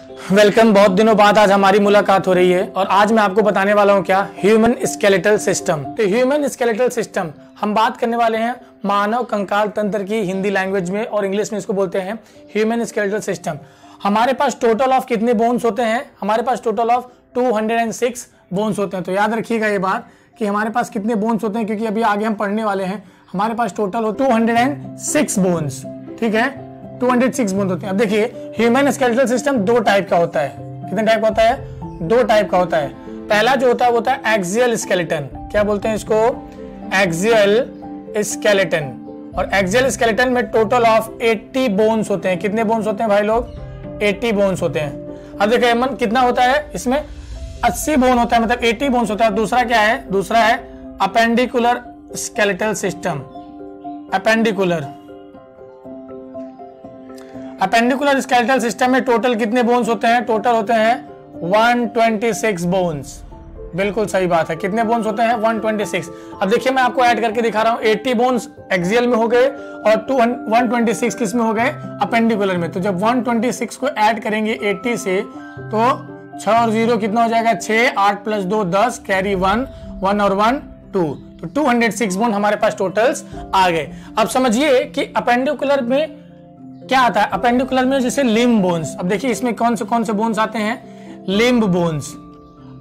Welcome. बहुत दिनों बाद आज हमारी मुलाकात हो रही है और आज मैं आपको बताने वाला हूं क्या, ह्यूमन स्केलेटल सिस्टम। तो ह्यूमन स्केलेटल सिस्टम हम बात करने वाले हैं मानव कंकाल तंत्र की, हिंदी लैंग्वेज में और इंग्लिश में इसको बोलते हैं ह्यूमन स्केलेटल सिस्टम। हमारे पास टोटल ऑफ कितने बोन्स होते हैं? हमारे पास टोटल ऑफ 206 बोन्स होते हैं। तो याद रखिएगा ये बात कि हमारे पास कितने बोन्स होते हैं, क्योंकि अभी आगे हम पढ़ने वाले हैं। हमारे पास टोटल 206 बोन्स, ठीक है, 206 बोन्स होते हैं। अब देखिए ह्यूमन स्केलेटल सिस्टम दो टाइप का होता है। कितने टाइप का होता है? दो टाइप का होता है। पहला जो होता है वो होता है एक्सियल स्केलेटन। क्या बोलते हैं इसको? Axial skeleton. और एक्सियल स्केलेटन में टोटल ऑफ 80 बोन्स होते हैं। कितने बोन्स होते हैं भाई लोग? 80 बोन्स होते हैं। अब देखिए मन कितना होता है इसमें? 80 बोन होता है, मतलब 80 बोन्स होता है। दूसरा क्या है? दूसरा है appendicular skeletal system. Appendicular skeletal system में टोटल कितने बोन्स होते हैं? टोटल होते हैं 126 बोन्स। बिल्कुल सही बात है। कितने बोन्स होते हैं? 126। अब देखिए मैं आपको ऐड करके दिखा रहा हूं। 80 बोन्स एक्सियल में हो गए और 126 किस में हो गए? अपेंडिकुलर में। तो जब 126 को ऐड करेंगे 80 से तो 6 और 0 कितना हो जाएगा? 6, 8 प्लस 2 10, कैरी 1, 1 और 1 2। तो 206 बोन हमारे पास टोटल्स आ गए। अब समझिए कि अपेंडिकुलर में क्या आता है। अपेंडिकुलर में जैसे लिम्ब बोन्स। अब देखिए इसमें कौन से बोन्स आते हैं? Limb bones.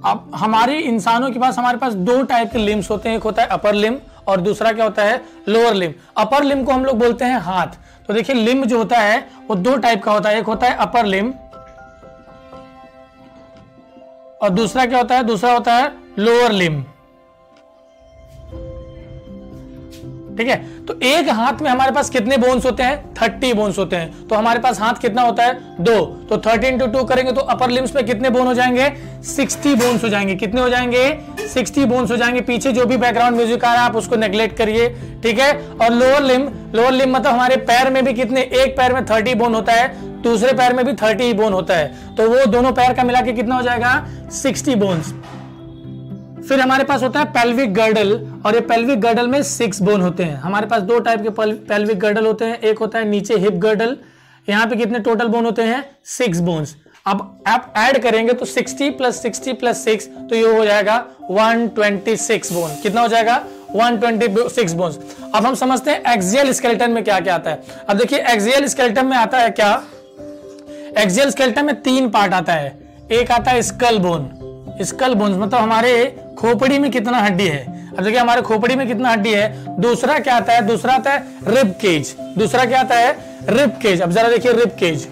अब हमारे इंसानों के पास हमारे पास दो टाइप के लिम्ब्स होते हैं। एक होता है अपर लिम्ब और दूसरा क्या होता है? Lower limb. अपर लिम्ब को हम लोग बोलते हैं हाथ। तो देखिए लिम्ब जो होता है वो दो टाइप का होता है। एक होता है अपर लिम्ब और दूसरा क्या होता है? दूसरा होता है लोअर लिम्ब। ठीक है, तो एक हाथ में हमारे पास कितने बोन्स होते हैं? 30 बोन्स होते हैं। तो हमारे पास हाथ कितना होता है? 2। तो 13 × 2 करेंगे तो अपर लिम्स पे कितने बोन हो जाएंगे? 60 बोन्स हो जाएंगे। कितने हो जाएंगे? 60 बोन्स हो जाएंगे। पीछे जो भी बैकग्राउंड म्यूजिक आ रहा है आप उसको नेग्लेक्ट करिए, ठीक है। और लोअर लिम्ब मतलब हमारे पैर में भी कितने? एक पैर में 30 बोन होता है, दूसरे पैर में भी 30 बोन होता है। तो वो दोनों पैर का मिला के कितना हो जाएगा? 60 बोन्स। फिर हमारे पास होता है पेल्विक गर्डल और ये पेल्विक गर्डल में 6 बोन होते हैं। हमारे पास दो टाइप के पेल्विक गर्डल होते हैं। एक होता है नीचे हिप गर्डल। यहाँ पे कितने टोटल बोन होते हैं? 6 बोन्स। अब आप ऐड करेंगे तो 60 + 60 + 6 तो ये हो जाएगा 126 बोन। कितना हो जाएगा? 126 बोन्स। अब हम समझते हैं एक्सियल स्केलेटन में क्या क्या आता है। अब देखिए एक्सियल स्केलेटन में आता है क्या? एक्सियल स्केलेटन में 3 पार्ट आता है। एक आता है स्कल बोन। स्कल बोन्स मतलब हमारे खोपड़ी में कितना हड्डी है। अब देखिए हमारे खोपड़ी में कितना हड्डी है। दूसरा क्या आता है? दूसरा आता है रिब केज। दूसरा क्या आता है? Rib cage. अब जरा देखिए रिब केज।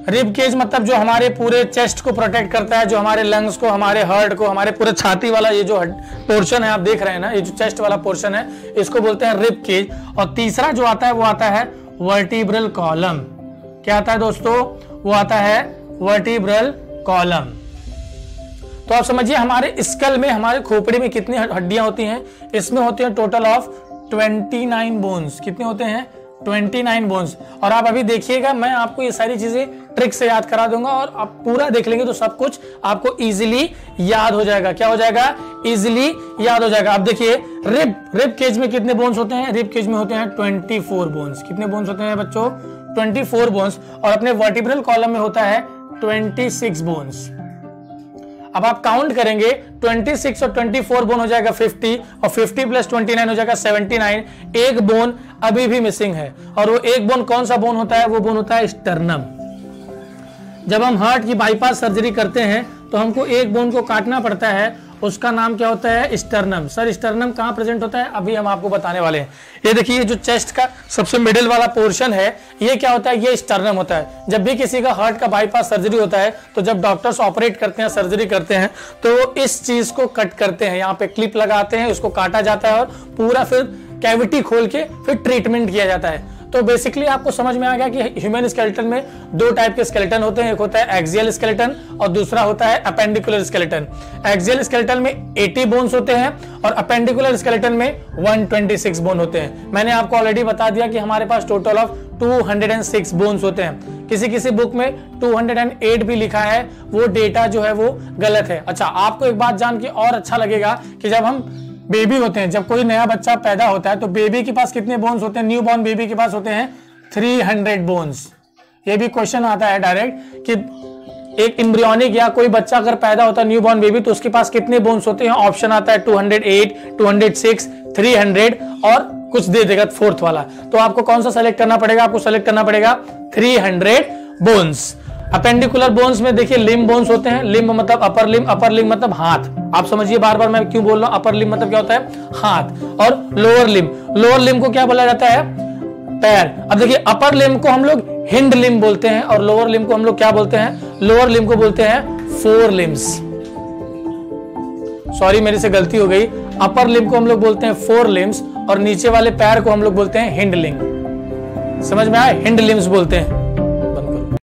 रिब केज मतलब जो हमारे पूरे चेस्ट को प्रोटेक्ट करता है, जो हमारे लंग्स को, हमारे हार्ट को, हमारे पूरे छाती वाला ये जो पोर्शन है आप देख रहे हैं ना, ये जो चेस्ट वाला पोर्शन है इसको बोलते हैं रिब केज। और तीसरा जो आता है वो आता है वर्टिब्रल कॉलम। क्या आता है दोस्तों? वो आता है वर्टिब्रल कॉलम। तो आप समझिए हमारे स्कल में, हमारे खोपड़ी में कितनी हड्डियां होती हैं? इसमें होते हैं टोटल ऑफ 29 बोन्स। कितने होते हैं? 29 बोन्स। और आप अभी देखिएगा मैं आपको ये सारी चीजें ट्रिक से याद करा दूंगा और आप पूरा देख लेंगे तो सब कुछ आपको इजीली याद हो जाएगा। क्या हो जाएगा? इजीली याद हो जाएगा। अब देखिए रिब केज में कितने बोन्स होते हैं? रिब केज में होते हैं 24 बोन्स। कितने बोन्स होते हैं बच्चों? 24 बोन्स। और अपने वर्टिब्रल कॉलम में होता है 26 बोन्स। अब आप काउंट करेंगे 26 और 24 बोन हो जाएगा 50 और 50 + 29 हो जाएगा 79। एक बोन अभी भी मिसिंग है और वो एक बोन कौन सा बोन होता है? वो बोन होता है स्टर्नम। जब हम हार्ट की बाईपास सर्जरी करते हैं तो हमको एक बोन को काटना पड़ता है, उसका नाम क्या होता है? स्टर्नम। सर स्टर्नम कहाँ प्रेजेंट होता है? अभी हम आपको बताने वाले हैं। ये देखिए जो चेस्ट का सबसे मिडिल वाला पोर्शन है ये क्या होता है? ये स्टर्नम होता है। जब भी किसी का हार्ट का बाईपास सर्जरी होता है तो जब डॉक्टर्स ऑपरेट करते हैं, सर्जरी करते हैं तो इस चीज को कट करते हैं। यहाँ पे क्लिप लगाते हैं, उसको काटा जाता है और पूरा फिर कैविटी खोल के फिर ट्रीटमेंट किया जाता है। तो बेसिकली आपको समझ में आ गया कि ह्यूमन स्केलेटन में दो टाइप के स्केलेटन होते हैं। एक होता है एक्सियल स्केलेटन और दूसरा होता है अपेंडिकुलर स्केलेटन। एक्सियल स्केलेटन में 80 बोन्स होते हैं और अपेंडिकुलर स्केलेटन में 126 बोन होते हैं। मैंने आपको ऑलरेडी बता दिया कि हमारे पास टोटल ऑफ 206 बोन्स होते हैं। किसी बुक में 208 भी लिखा है, वो डेटा जो है वो गलत है। अच्छा, आपको एक बात जान के और अच्छा लगेगा कि जब हम बेबी होते हैं, जब कोई नया बच्चा पैदा होता है तो बेबी के पास कितने बोन्स होते हैं? न्यू बॉर्न बेबी के पास होते हैं 300 बोन्स। ये भी क्वेश्चन आता है डायरेक्ट कि एक एम्ब्रियोनिक या कोई बच्चा अगर पैदा होता है, न्यूबॉर्न बेबी, तो उसके पास कितने बोन्स होते हैं? ऑप्शन आता है 208, 206, 300 और कुछ दे देगा फोर्थ वाला। तो आपको कौन सा सेलेक्ट करना पड़ेगा? आपको सेलेक्ट करना पड़ेगा 300 बोन्स। अपेंडिकुलर बोन्स में देखिए लिम्ब बोन्स होते हैं। लिम्ब मतलब अपर लिम्ब मतलब हाथ। आप समझिए बार बार मैं क्यों बोल रहा हूं, अपर लिम्ब मतलब क्या होता है? हाथ। और लोअर लिम्ब को क्या बोला जाता है? पैर। अब देखिए अपर लिम्ब को हम लोग हिंड लिम्ब बोलते हैं और लोअर लिम्ब को हम लोग क्या बोलते हैं? लोअर लिम्ब को बोलते हैं फोर लिम्स। सॉरी मेरे से गलती हो गई। अपर लिम्ब को हम लोग बोलते हैं फोर लिम्स और नीचे वाले पैर को हम लोग बोलते हैं हिंड लिम्ब। समझ में आया? हिंड लिम्स बोलते हैं।